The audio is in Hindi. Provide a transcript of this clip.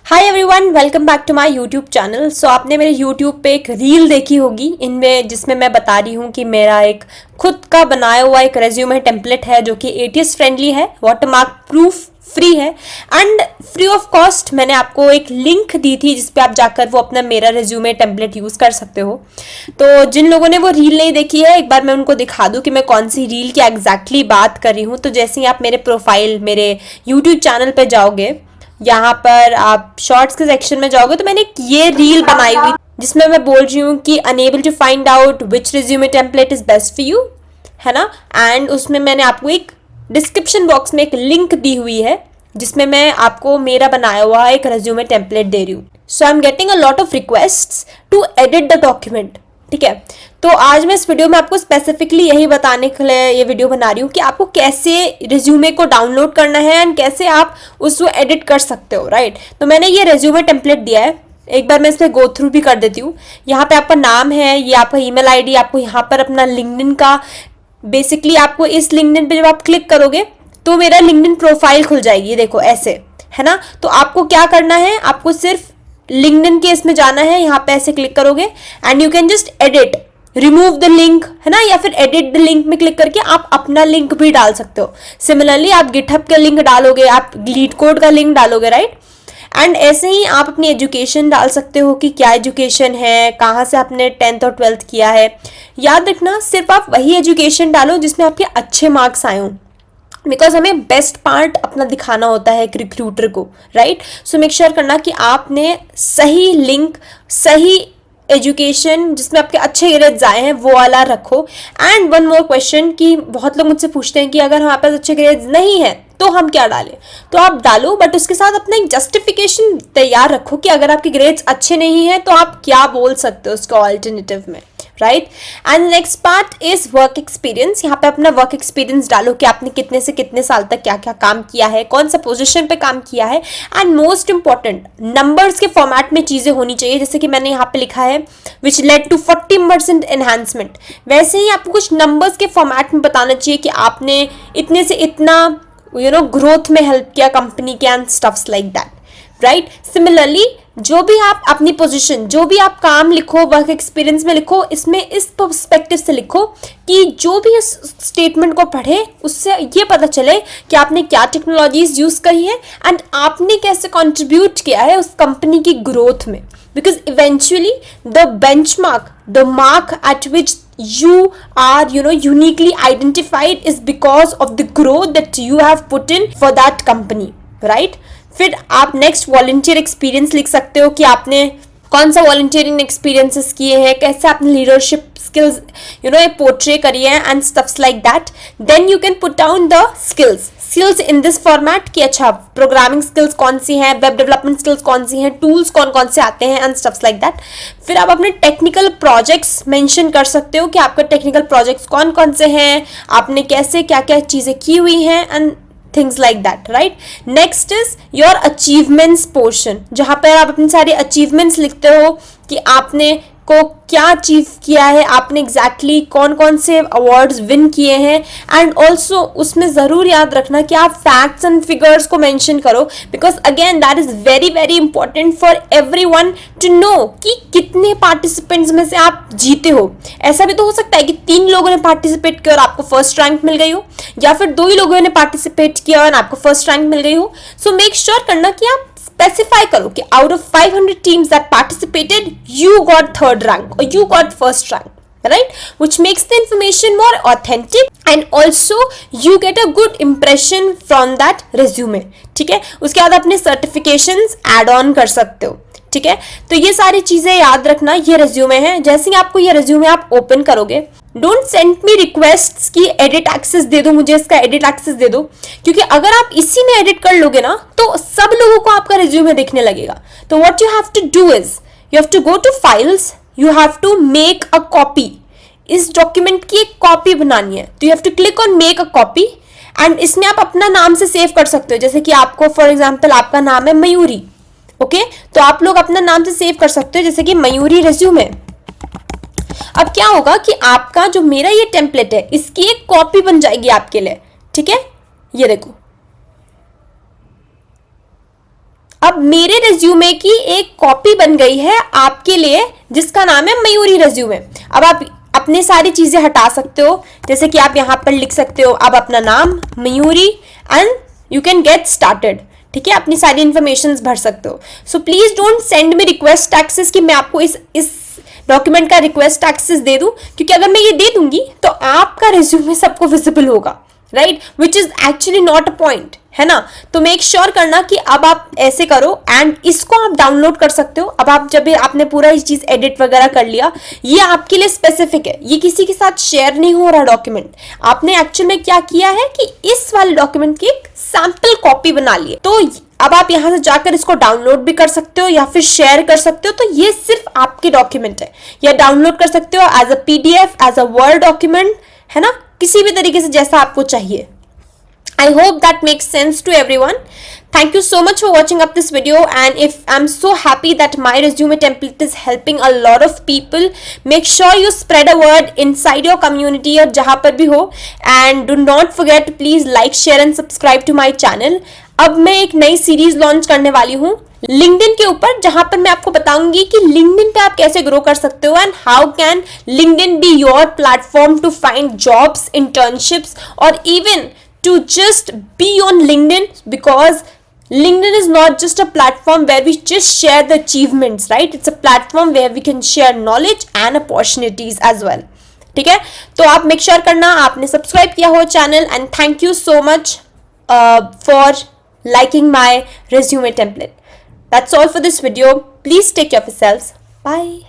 Hi everyone, welcome back to my YouTube channel. So आपने मेरे यूट्यूब पे एक रील देखी होगी इनमें जिसमें मैं बता रही हूँ कि मेरा एक खुद का बनाया हुआ एक रेज्यूमे टेम्पलेट है जो कि एटीएस फ्रेंडली है, वाटरमार्क प्रूफ, फ्री है एंड फ्री ऑफ कॉस्ट। मैंने आपको एक लिंक दी थी जिसपे आप जाकर वो अपना मेरा रेज्यूमे टेम्पलेट यूज़ कर सकते हो। तो जिन लोगों ने वो रील नहीं देखी है, एक बार मैं उनको दिखा दूँ कि मैं कौन सी रील की एग्जैक्टली बात कर रही हूँ। तो जैसे ही आप मेरे प्रोफाइल, मेरे यूट्यूब चैनल पर जाओगे, यहाँ पर आप शॉर्ट्स के सेक्शन में जाओगे तो मैंने एक ये रील बनाई हुई जिसमें मैं बोल रही हूँ कि unable to find out which resume template is best for you, है ना। एंड उसमें मैंने आपको एक डिस्क्रिप्शन बॉक्स में एक लिंक दी हुई है जिसमें मैं आपको मेरा बनाया हुआ एक रेज्यूमे टेम्पलेट दे रही हूँ। So I am getting a lot of requests to edit the document, ठीक है। तो आज मैं इस वीडियो में आपको स्पेसिफिकली यही बताने के लिए ये वीडियो बना रही हूँ कि आपको कैसे रिज्यूमे को डाउनलोड करना है एंड कैसे आप उसको एडिट कर सकते हो, राइट। तो मैंने ये रेज्यूमे टेम्पलेट दिया है, एक बार मैं इस पर गो थ्रू भी कर देती हूँ। यहाँ पे आपका नाम है, ये आपका ईमेल आईडी, आपको यहाँ पर अपना लिंक्डइन का, बेसिकली आपको इस लिंक्डइन पे जब आप क्लिक करोगे तो मेरा लिंक्डइन प्रोफाइल खुल जाएगी, देखो ऐसे, है ना। तो आपको क्या करना है, आपको सिर्फ लिंक्डइन के इसमें जाना है, यहाँ पे ऐसे क्लिक करोगे and you can just edit, remove the link, है ना, या फिर एडिट द लिंक में क्लिक करके आप अपना लिंक भी डाल सकते हो। सिमिलरली आप गिटहब का लिंक डालोगे, आप लीड कोड का लिंक डालोगे, राइट। एंड ऐसे ही आप अपनी एजुकेशन डाल सकते हो कि क्या एजुकेशन है, कहाँ से आपने 10th और 12th किया है। याद रखना, सिर्फ आप वही एजुकेशन डालो जिसमें आपके अच्छे मार्क्स आए हों, बिकॉज हमें बेस्ट पार्ट अपना दिखाना होता है एक रिक्रूटर को, राइट। सो मेक श्योर करना कि आपने सही लिंक, सही एजुकेशन जिसमें आपके अच्छे ग्रेड्स आए हैं वो वाला रखो। एंड वन मोर क्वेश्चन कि बहुत लोग मुझसे पूछते हैं कि अगर हमारे पास अच्छे ग्रेड्स नहीं है तो हम क्या डालें। तो आप डालो, बट उसके साथ अपना एक जस्टिफिकेशन तैयार रखो कि अगर आपके ग्रेड्स अच्छे नहीं हैं तो आप क्या बोल सकते हो उसको ऑल्टरनेटिव में, right. And next part is work experience. यहाँ पे अपना वर्क एक्सपीरियंस डालो कि आपने कितने से कितने साल तक क्या क्या काम किया है, कौन सा पोजीशन पे काम किया है। एंड मोस्ट इंपॉर्टेंट, नंबर्स के फॉर्मेट में चीजें होनी चाहिए, जैसे कि मैंने यहाँ पे लिखा है विच लेड टू 40% एनहांसमेंट। वैसे ही आपको कुछ नंबर्स के फॉर्मेट में बताना चाहिए कि आपने इतने से इतना ग्रोथ में हेल्प किया कंपनी के and stuffs like that, right. Similarly जो भी आप अपनी पोजीशन, जो भी आप काम लिखो, वर्क एक्सपीरियंस में लिखो, इसमें इस पर्सपेक्टिव से लिखो कि जो भी इस स्टेटमेंट को पढ़े उससे ये पता चले कि आपने क्या टेक्नोलॉजीज यूज करी है एंड आपने कैसे कंट्रीब्यूट किया है उस कंपनी की ग्रोथ में। Because eventually the benchmark, the mark eight which you are uniquely identified is because of the growth that you have put in for that company, right। फिर आप नेक्स्ट वॉलंटियर एक्सपीरियंस लिख सकते हो कि आपने कौन सा वॉलंटियरिंग एक्सपीरियंसेस किए हैं, कैसे आपने लीडरशिप स्किल्स पोर्ट्रे करी है and stuffs like that. Then you can put down the skills in this format कि अच्छा प्रोग्रामिंग स्किल्स कौन सी हैं, वेब डेवलपमेंट स्किल्स कौन सी हैं, टूल्स कौन कौन से आते हैं एंड स्टफ्स लाइक दैट। फिर आप अपने टेक्निकल प्रोजेक्ट्स मेंशन कर सकते हो कि आपके टेक्निकल प्रोजेक्ट्स कौन कौन से हैं, आपने कैसे क्या क्या चीज़ें की हुई हैं and things like that, right। next is your achievements portion, जहां पर आप अपनी सारी achievements लिखते हो कि आपने को क्या अचीव किया है, आपने एग्जैक्टली कौन कौन से अवार्ड्स विन किए हैं। एंड ऑल्सो उसमें ज़रूर याद रखना कि आप फैक्ट्स एंड फिगर्स को मेंशन करो, because again that is very very important for everyone to know कि कितने पार्टिसिपेंट्स में से आप जीते हो। ऐसा भी तो हो सकता है कि 3 लोगों ने पार्टिसिपेट किया और आपको फर्स्ट रैंक मिल गई हो, या फिर 2 ही लोगों ने पार्टिसिपेट किया और आपको फर्स्ट रैंक मिल गई हो। सो मेक श्योर करना कि आप स्पेसिफाई करो कि out of 500 teams that participated you got 3rd rank और you got first rank, right, which makes the information more authentic and also you get a good impression from that resume, ठीक है। उसके बाद अपने सर्टिफिकेशंस ऐड ऑन कर सकते हो, ठीक है। तो ये सारी चीजें याद रखना, ये रेज्यूमे है। जैसे ही आपको ये रेज्यूमे आप ओपन करोगे, डोंट सेंड मी रिक्वेस्ट की एडिट एक्सेस दे दो, मुझे इसका एडिट एक्सेस दे दो, क्योंकि अगर आप इसी में एडिट कर लोगे ना तो सब लोगों को आपका रेज्यूमे दिखने लगेगा। तो what you have to do is you have to go to files, you have to make a copy. इस डॉक्यूमेंट की एक कॉपी बनानी है तो you have to click on make a copy and इसमें आप अपना नाम से सेव कर सकते हो। जैसे कि आपको फॉर एग्जांपल आपका नाम है मयूरी, ओके, तो आप लोग अपना नाम से सेव कर सकते हो जैसे कि मयूरी रेज्यूमे। अब क्या होगा कि आपका जो मेरा ये टेम्पलेट है इसकी एक कॉपी बन जाएगी आपके लिए, ठीक है। ये देखो अब मेरे रेज्यूमे की एक कॉपी बन गई है आपके लिए, जिसका नाम है मयूरी रेज्यूमे। अब आप अपनी सारी चीजें हटा सकते हो, जैसे कि आप यहाँ पर लिख सकते हो अब अपना नाम Mayuri and you can get started. ठीक है, अपनी सारी इंफॉर्मेशन भर सकते हो। So please don't send me request access कि मैं आपको इस डॉक्यूमेंट का रिक्वेस्ट एक्सेस दे दूं, क्योंकि अगर मैं ये दे दूंगी तो आपका रिज्यूमे सबको विजिबल होगा, right, which is actually not a point, है ना। तो मेक श्योर करना कि अब आप ऐसे करो एंड इसको आप डाउनलोड कर सकते हो। अब आप जब आपने पूरा ये चीज एडिट वगैरह कर लिया, ये आपके लिए स्पेसिफिक है, ये किसी के साथ शेयर नहीं हो रहा डॉक्यूमेंट। आपने एक्चुअल में क्या किया है कि इस वाले डॉक्यूमेंट की एक सैंपल कॉपी बना ली है। तो अब आप यहां से जाकर इसको डाउनलोड भी कर सकते हो या फिर शेयर कर सकते हो। तो ये सिर्फ आपके डॉक्यूमेंट है, या डाउनलोड कर सकते हो as a PDF, as a word document, है ना, किसी भी तरीके से जैसा आपको चाहिए। I hope that makes sense to everyone. Thank you so much for watching up this video, and if I'm so happy that my resume template is helping a lot of people, make sure you spread a word inside your community or जहाँ पर भी हो, and do not forget to please like, share and subscribe to my channel. अब मैं एक नई सीरीज लॉन्च करने वाली हूँ लिंक्डइन के ऊपर, जहां पर मैं आपको बताऊंगी कि लिंक्डइन पे आप कैसे ग्रो कर सकते हो and how can LinkedIn be your platform to find jobs, internships और even to just be on LinkedIn, because LinkedIn is not just a platform where we just share the achievements, right? It's a platform where we can share knowledge and opportunities as well. ठीक है, तो आप मेक श्योर करना आपने सब्सक्राइब किया हो channel, and thank you so much for liking my resume template. That's all for this video. Please take care of yourselves. Bye.